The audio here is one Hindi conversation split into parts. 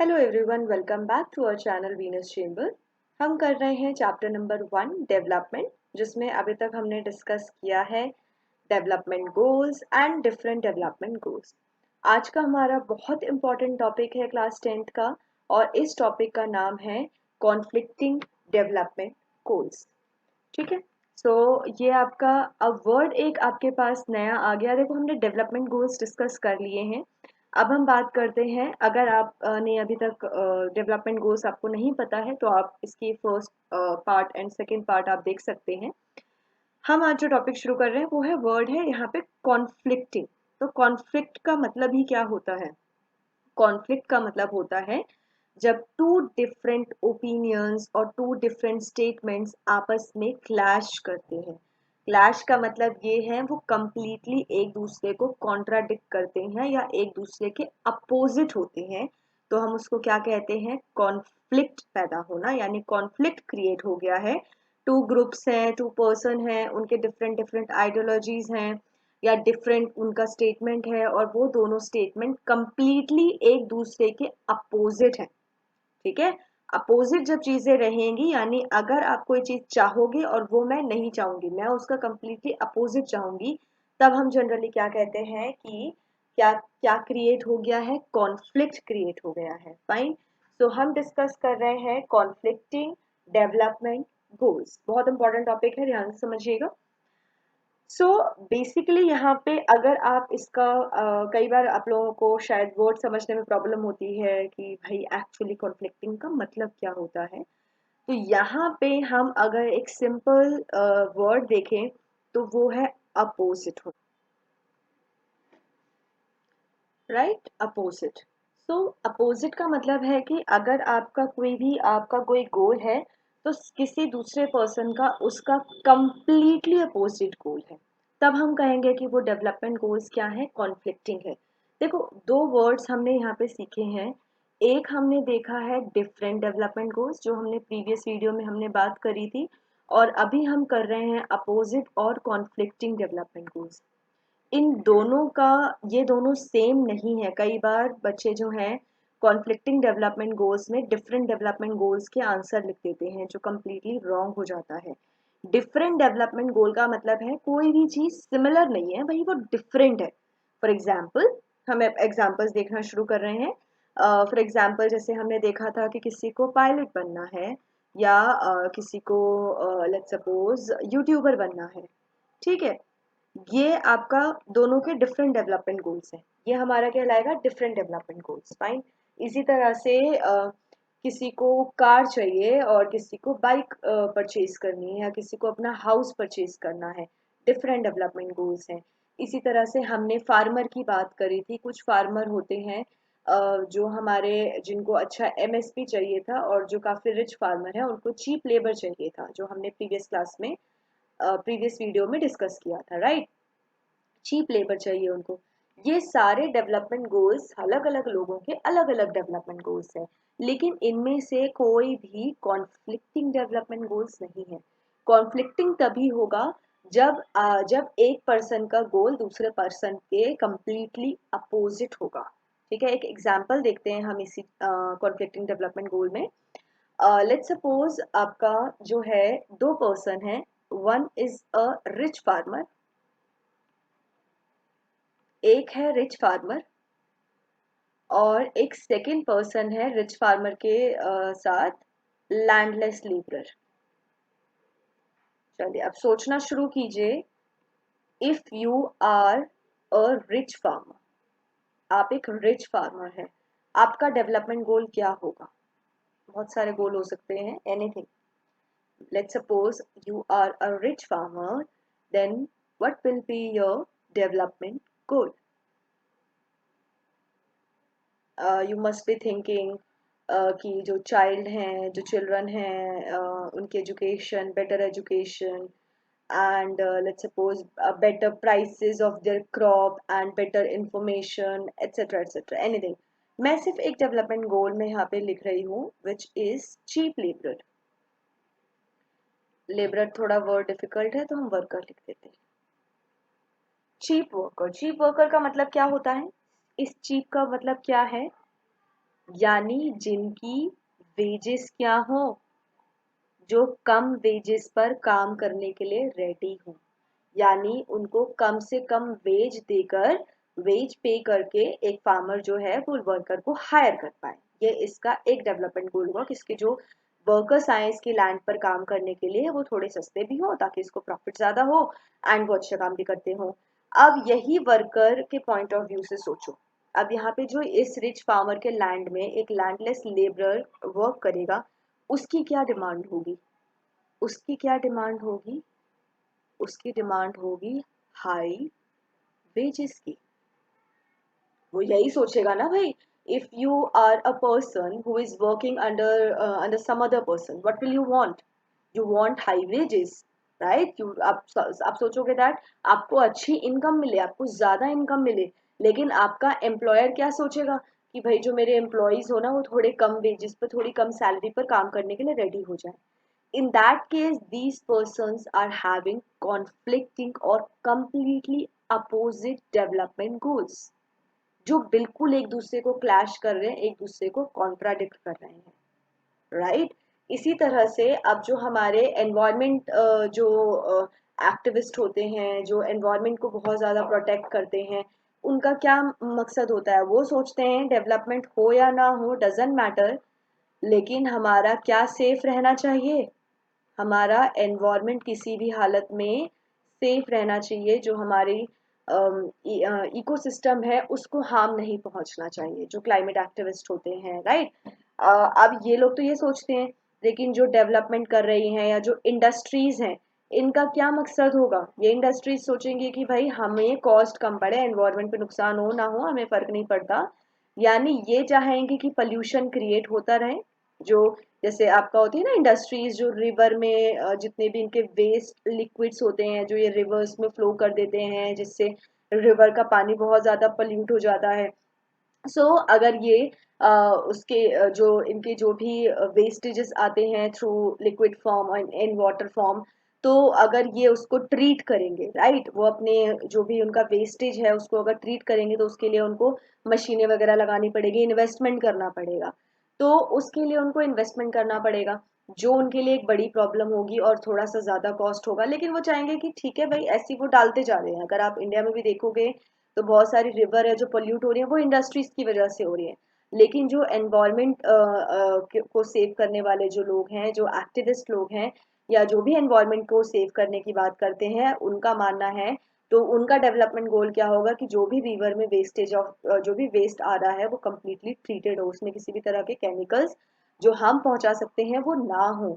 Hello everyone, welcome back to our channel Venus Chamber. हम कर रहे हैं चैप्टर नंबर 1 डेवलपमेंट, जिसमें अभी तक हमने डिस्कस किया है development goals and different development goals. आज का हमारा बहुत इंपॉर्टेंट टॉपिक है क्लास 10th का, और इस टॉपिक का नाम है कॉन्फ्लिक्टिंग डेवलपमेंट गोल्स। ठीक है। सो ये आपका अब वर्ड एक आपके पास नया आ गया। देखो, हमने डेवलपमेंट गोल्स डिस्कस कर लिए हैं। अब हम बात करते हैं, अगर आप ने अभी तक डेवलपमेंट गोल्स आपको नहीं पता है तो आप इसकी first part and second part आप देख सकते हैं। हम आज जो टॉपिक शुरू कर रहे हैं वो है वर्ड है यहाँ पे कॉन्फ्लिक्टिंग। तो कॉन्फ्लिक्ट का मतलब ही क्या होता है? कॉन्फ्लिक्ट का मतलब होता है जब टू डिफरेंट ओपिनियंस और टू डिफरेंट स्टेटमेंट्स आपस में क्लैश करते हैं। क्लैश का मतलब ये है वो कंप्लीटली एक दूसरे को कॉन्ट्राडिक्ट करते हैं या एक दूसरे के अपोजिट होते हैं। तो हम उसको क्या कहते हैं? कॉन्फ्लिक्ट पैदा होना, यानी कॉन्फ्लिक्ट क्रिएट हो गया है। टू ग्रुप्स हैं, टू पर्सन हैं, उनके डिफरेंट डिफरेंट आइडियोलॉजीज हैं या डिफरेंट उनका स्टेटमेंट है, और वो दोनों स्टेटमेंट कंप्लीटली एक दूसरे के अपोजिट हैं। ठीक है। अपोजिट जब चीजें रहेंगी, यानी अगर आप कोई चीज चाहोगे और वो मैं नहीं चाहूंगी, मैं उसका कंप्लीटली अपोजिट चाहूंगी, तब हम जनरली क्या कहते हैं कि क्या क्या क्रिएट हो गया है? कॉन्फ्लिक्ट क्रिएट हो गया है। फाइन। सो हम डिस्कस कर रहे हैं कॉन्फ्लिक्टिंग डेवलपमेंट गोल्स। बहुत इंपॉर्टेंट टॉपिक है, ध्यान से समझिएगा। सो बेसिकली यहाँ पे अगर आप इसका कई बार आप लोगों को शायद वर्ड समझने में प्रॉब्लम होती है कि भाई एक्चुअली कॉन्फ्लिक्टिंग का मतलब क्या होता है। तो यहाँ पे हम अगर एक सिंपल वर्ड देखें तो वो है अपोजिट हो, राइट? अपोजिट। सो अपोजिट का मतलब है कि अगर आपका कोई गोल है तो किसी दूसरे पर्सन का उसका कंप्लीटली अपोजिट गोल है, तब हम कहेंगे कि वो डेवलपमेंट गोल्स क्या है? कॉन्फ्लिक्टिंग है। देखो, दो वर्ड्स हमने यहाँ पे सीखे हैं। एक हमने देखा है डिफरेंट डेवलपमेंट गोल्स, जो हमने प्रीवियस वीडियो में हमने बात करी थी, और अभी हम कर रहे हैं अपोजिट और कॉन्फ्लिक्टिंग डेवलपमेंट गोल्स। इन दोनों का, ये दोनों सेम नहीं है। कई बार बच्चे जो हैं कॉन्फ्लिक्टिंग डेवलपमेंट गोल्स में डिफरेंट डेवलपमेंट गोल्स के आंसर लिख देते हैं, जो कम्प्लीटली रॉन्ग हो जाता है। डिफरेंट डेवलपमेंट गोल का मतलब है कोई भी चीज सिमिलर नहीं है, वही वो डिफरेंट है। फॉर एग्जाम्पल, हम एग्जाम्पल्स देखना शुरू कर रहे हैं। फॉर एग्जाम्पल, जैसे हमने देखा था कि किसी को पायलट बनना है, या किसी को लेट्स सपोज यूट्यूबर बनना है। ठीक है। ये आपका दोनों के डिफरेंट डेवलपमेंट गोल्स हैं। ये हमारा कहलाएगा डिफरेंट डेवलपमेंट गोल्स। फाइन। इसी तरह से किसी को कार चाहिए और किसी को बाइक परचेज करनी है, या किसी को अपना हाउस परचेज करना है। डिफरेंट डेवलपमेंट गोल्स हैं। इसी तरह से हमने फार्मर की बात करी थी। कुछ फार्मर होते हैं जो हमारे, जिनको अच्छा एमएसपी चाहिए था, और जो काफी रिच फार्मर है उनको चीप लेबर चाहिए था, जो हमने प्रीवियस क्लास में प्रीवियस वीडियो में डिस्कस किया था, राइट? चीप लेबर चाहिए उनको। ये सारे डेवलपमेंट गोल्स अलग अलग लोगों के अलग अलग डेवलपमेंट गोल्स हैं, लेकिन इनमें से कोई भी कॉन्फ्लिक्टिंग डेवलपमेंट गोल्स नहीं है। कॉन्फ्लिक्टिंग तभी होगा जब एक पर्सन का गोल दूसरे पर्सन के कंप्लीटली अपोजिट होगा। ठीक है। एक एग्जांपल देखते हैं हम इसी कॉन्फ्लिक्टिंग डेवलपमेंट गोल में। लेट्स सपोज आपका जो है, दो पर्सन है। One is a rich farmer, एक है रिच फार्मर, और एक सेकंड पर्सन है रिच फार्मर के साथ लैंडलेस लेबरर। चलिए अब सोचना शुरू कीजिए। If you are a rich farmer, आप एक रिच फार्मर है, आपका डेवलपमेंट गोल क्या होगा? बहुत सारे गोल हो सकते हैं, anything. Let's suppose you are a rich farmer, then what will be your development goal? You must be thinking कि जो चाइल्ड हैं, जो चिल्ड्रन हैं, उनकी education, better education, and let's suppose better prices of their crop and better information, etcetera etcetera, anything. मैं सिर्फ एक डेवलपमेंट गोल में यहाँ पे लिख रही हूँ, which is cheap labourer. Labourer थोड़ा वर्ड डिफिकल्ट है तो हम वर्कर लिख देते हैं। चीप वर्कर, चीप वर्कर का मतलब क्या होता है? इस चीप का मतलब क्या है? यानी जिनकी वेजेस क्या हो, जो कम वेजेस पर काम करने के लिए रेडी हो, यानी उनको कम से कम वेज देकर, वेज पे करके एक फार्मर जो है वो वर्कर को हायर कर पाए। ये इसका एक डेवलपमेंट गोल हुआ कि इसके जो वर्कर्स आए इसकी लैंड पर काम करने के लिए वो थोड़े सस्ते भी हो ताकि इसको प्रॉफिट ज्यादा हो एंड वो अच्छा काम भी करते हो। अब यही वर्कर के पॉइंट ऑफ व्यू से सोचो। अब यहाँ पे जो इस रिच फार्मर के लैंड में एक लैंडलेस लेबरर वर्क करेगा, उसकी क्या डिमांड होगी? उसकी क्या डिमांड होगी? उसकी डिमांड होगी हाई वेजेस की। वो यही सोचेगा ना भाई, if you are a person who is working under under some other person, what will you want high wages, right? You आप सोचोगे दैट आपको अच्छी इनकम मिले, आपको ज्यादा इनकम मिले, लेकिन आपका एम्प्लॉयर क्या सोचेगा कि भाई जो मेरे एम्प्लॉयज हो ना वो थोड़े कम वेजेस पर, थोड़ी कम सैलरी पर काम करने के लिए रेडी हो जाए। In that case, these persons are having conflicting or completely opposite development goals, जो बिल्कुल एक दूसरे को क्लैश कर रहे हैं, एक दूसरे को कॉन्ट्राडिक्ट कर रहे हैं, राइट? इसी तरह से अब जो हमारे एनवायरमेंट जो एक्टिविस्ट होते हैं, जो एनवायरमेंट को बहुत ज़्यादा प्रोटेक्ट करते हैं, उनका क्या मकसद होता है? वो सोचते हैं डेवलपमेंट हो या ना हो डजेंट मैटर, लेकिन हमारा क्या सेफ रहना चाहिए? हमारा एनवायरनमेंट किसी भी हालत में सेफ रहना चाहिए, जो हमारी इकोसिस्टम है उसको हार्म नहीं पहुंचना चाहिए, जो क्लाइमेट एक्टिविस्ट होते हैं, राइट? अब ये लोग तो ये सोचते हैं, लेकिन जो डेवलपमेंट कर रही हैं या जो इंडस्ट्रीज हैं, इनका क्या मकसद होगा? ये इंडस्ट्रीज सोचेंगे कि भाई हमें कॉस्ट कम पड़े, एनवायरनमेंट पे नुकसान हो ना हो हमें फर्क नहीं पड़ता, यानी ये चाहेंगे कि पॉल्यूशन क्रिएट होता रहे। जो जैसे आपका होती है ना इंडस्ट्रीज, जो रिवर में जितने भी इनके वेस्ट लिक्विड्स होते हैं जो ये रिवर्स में फ्लो कर देते हैं, जिससे रिवर का पानी बहुत ज्यादा पल्यूट हो जाता है। अगर ये उसके जो इनके जो भी वेस्टेजेस आते हैं थ्रू लिक्विड फॉर्म और इन वाटर फॉर्म, तो अगर ये उसको ट्रीट करेंगे, राइट, वो अपने जो भी उनका वेस्टेज है उसको अगर ट्रीट करेंगे तो उसके लिए उनको मशीनें वगैरह लगानी पड़ेगी, इन्वेस्टमेंट करना पड़ेगा। तो उसके लिए उनको इन्वेस्टमेंट करना पड़ेगा, जो उनके लिए एक बड़ी प्रॉब्लम होगी और थोड़ा सा ज्यादा कॉस्ट होगा, लेकिन वो चाहेंगे कि ठीक है भाई ऐसी वो डालते जा रहे हैं। अगर आप इंडिया में भी देखोगे तो बहुत सारी रिवर है जो पोल्यूट हो रही है, वो इंडस्ट्रीज की वजह से हो रही है। लेकिन जो एनवायरमेंट को सेव करने वाले जो लोग हैं, जो एक्टिविस्ट लोग हैं, या जो भी एनवायरमेंट को सेव करने की बात करते हैं, उनका मानना है, तो उनका डेवलपमेंट गोल क्या होगा कि जो भी रिवर में वेस्टेज ऑफ जो भी वेस्ट आ रहा है वो कम्प्लीटली ट्रीटेड हो, उसमें किसी भी तरह के केमिकल्स जो हम पहुंचा सकते हैं वो ना हो,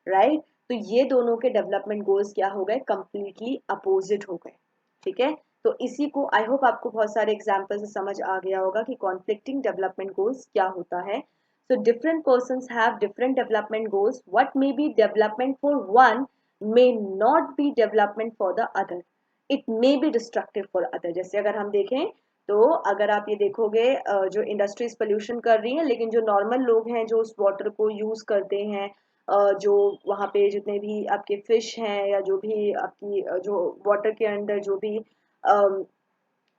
राइट? तो ये दोनों के डेवलपमेंट गोल्स क्या हो गए? कंप्लीटली अपोजिट हो गए, ठीक है? तो इसी को आई होप आपको बहुत सारे एग्जाम्पल से समझ आ गया होगा कि कॉन्फ्लिक्टिंग डेवलपमेंट गोल्स क्या होता है। So different persons have different development goals, what may be development for one may not be development for the other, it may be destructive for other. जैसे अगर हम देखें तो अगर आप ये देखोगे जो इंडस्ट्रीज पोल्यूशन कर रही हैं, लेकिन जो नॉर्मल लोग हैं जो उस वाटर को यूज करते हैं, जो वहाँ पे जितने भी आपके फिश हैं या जो भी आपकी जो वाटर के अंदर जो भी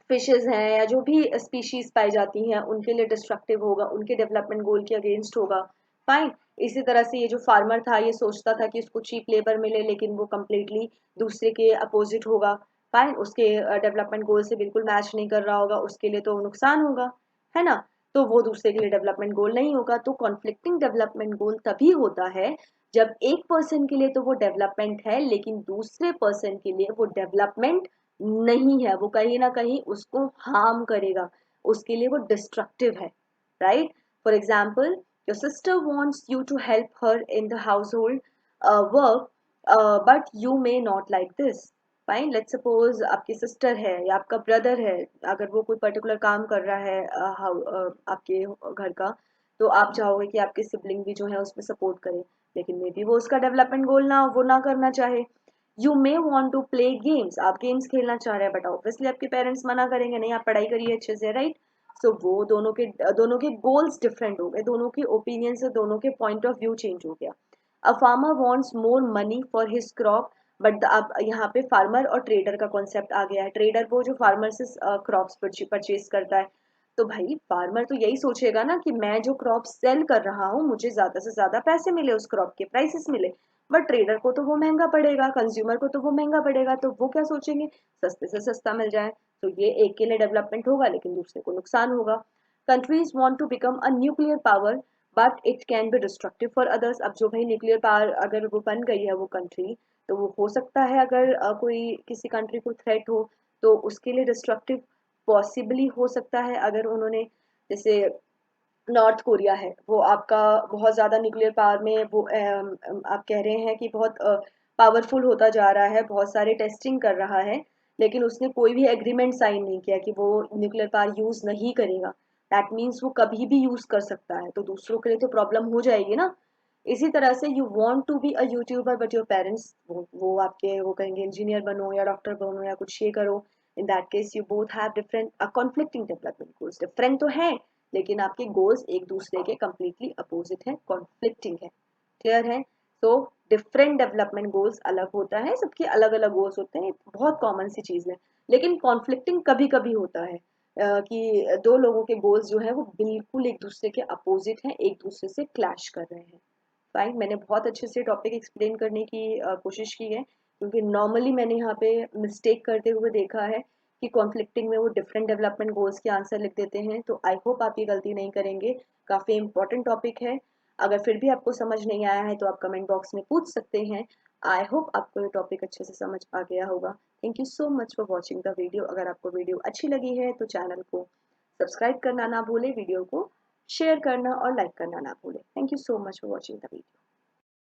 फिशेज हैं या जो भी स्पीशीज पाई जाती हैं, उनके लिए डिस्ट्रक्टिव होगा, उनके डेवलपमेंट गोल के अगेंस्ट होगा। फाइन। इसी तरह से ये जो फार्मर था ये सोचता था कि उसको चीप लेबर मिले, लेकिन वो कम्प्लीटली दूसरे के अपोजिट होगा। फाइन, उसके डेवलपमेंट गोल से बिल्कुल मैच नहीं कर रहा होगा, उसके लिए तो नुकसान होगा, है ना? तो वो दूसरे के लिए डेवलपमेंट गोल नहीं होगा। तो कॉन्फ्लिक्टिंग डेवलपमेंट गोल तभी होता है जब एक पर्सन के लिए तो वो डेवलपमेंट है, लेकिन दूसरे पर्सन के लिए वो डेवलपमेंट नहीं है, वो कहीं ना कहीं उसको हार्म करेगा, उसके लिए वो डिस्ट्रक्टिव है, right? For example, your sister wants you to help her in the household work, but you may not like this. Fine, let suppose आपकी सिस्टर है या आपका ब्रदर है, अगर वो कोई पर्टिकुलर काम कर रहा है आपके घर का, तो आप चाहोगे कि आपके सिबलिंग भी जो है उसमें सपोर्ट करे, लेकिन मे बी वो उसका डेवलपमेंट गोल ना वो ना करना चाहे। You may want to play games, आप गेम्स खेलना चाह रहे हैं, बट ऑब्वियसली आपके पेरेंट्स मना करेंगे, नहीं आप पढ़ाई करिए अच्छे से, राइट? सो वो दोनों के गोल्स डिफरेंट हो गए, दोनों के ओपिनियन से दोनों के पॉइंट ऑफ व्यू चेंज हो गया। A farmer wants more money for his crop, but अब यहाँ पे फार्मर और ट्रेडर का कॉन्सेप्ट आ गया है। ट्रेडर वो जो फार्मर से क्रॉप्स परचेज करता है, तो भाई फार्मर तो यही सोचेगा ना कि मैं जो क्रॉप सेल कर रहा हूँ मुझे ज्यादा से ज्यादा पैसे मिले, उस क्रॉप के प्राइसेस मिले। बट ट्रेडर को तो वो महंगा पड़ेगा, कंज्यूमर को तो वो महंगा पड़ेगा, तो वो क्या सोचेंगे, सस्ते से सस्ता मिल जाए। तो ये एक के लिए डेवलपमेंट होगा लेकिन दूसरे को नुकसान होगा। Countries want to become a nuclear power but it can be destructive for others. अब जो भाई न्यूक्लियर पावर अगर वो बन गई है वो कंट्री, तो वो हो सकता है अगर कोई किसी कंट्री को थ्रेट हो तो उसके लिए डिस्ट्रक्टिव पॉसिबली हो सकता है। अगर उन्होंने, जैसे नॉर्थ कोरिया है, वो आपका बहुत ज़्यादा न्यूक्लियर पावर में वो आप कह रहे हैं कि बहुत पावरफुल होता जा रहा है, बहुत सारे टेस्टिंग कर रहा है, लेकिन उसने कोई भी एग्रीमेंट साइन नहीं किया कि वो न्यूक्लियर पावर यूज़ नहीं करेगा। दैट मीन्स वो कभी भी यूज़ कर सकता है, तो दूसरों के लिए तो प्रॉब्लम हो जाएगी ना। इसी तरह से you want to be a YouTuber but your parents वो आपके वो कहेंगे इंजीनियर बनो या डॉक्टर बनो या कुछ ये करो। In that case you both have different conflicting development goals. Different तो है लेकिन आपके गोल्स एक दूसरे के कंप्लीटली अपोजिट है, कॉन्फ्लिक्टिंग है। क्लियर है? तो डिफरेंट डेवलपमेंट गोल्स अलग होता है, सबके अलग अलग गोल्स होते हैं, बहुत कॉमन सी चीज है। लेकिन कॉन्फ्लिक्टिंग कभी कभी होता है कि दो लोगों के गोल्स जो है वो बिल्कुल एक दूसरे के अपोजिट हैं, एक दूसरे से क्लैश कर रहे हैं। फाइन, मैंने बहुत अच्छे से टॉपिक एक्सप्लेन करने की कोशिश की है, क्योंकि नॉर्मली मैंने यहाँ पे मिस्टेक करते हुए देखा है कि कॉन्फ्लिक्टिंग में वो डिफरेंट डेवलपमेंट गोल्स के आंसर लिख देते हैं। तो आई होप आप ये गलती नहीं करेंगे। काफ़ी इंपॉर्टेंट टॉपिक है। अगर फिर भी आपको समझ नहीं आया है तो आप कमेंट बॉक्स में पूछ सकते हैं। आई होप आपको ये टॉपिक अच्छे से समझ आ गया होगा। Thank you so much for watching the video. अगर आपको वीडियो अच्छी लगी है तो चैनल को सब्सक्राइब करना ना भूलें, वीडियो को शेयर करना और लाइक करना ना भूलें। Thank you so much for watching the video.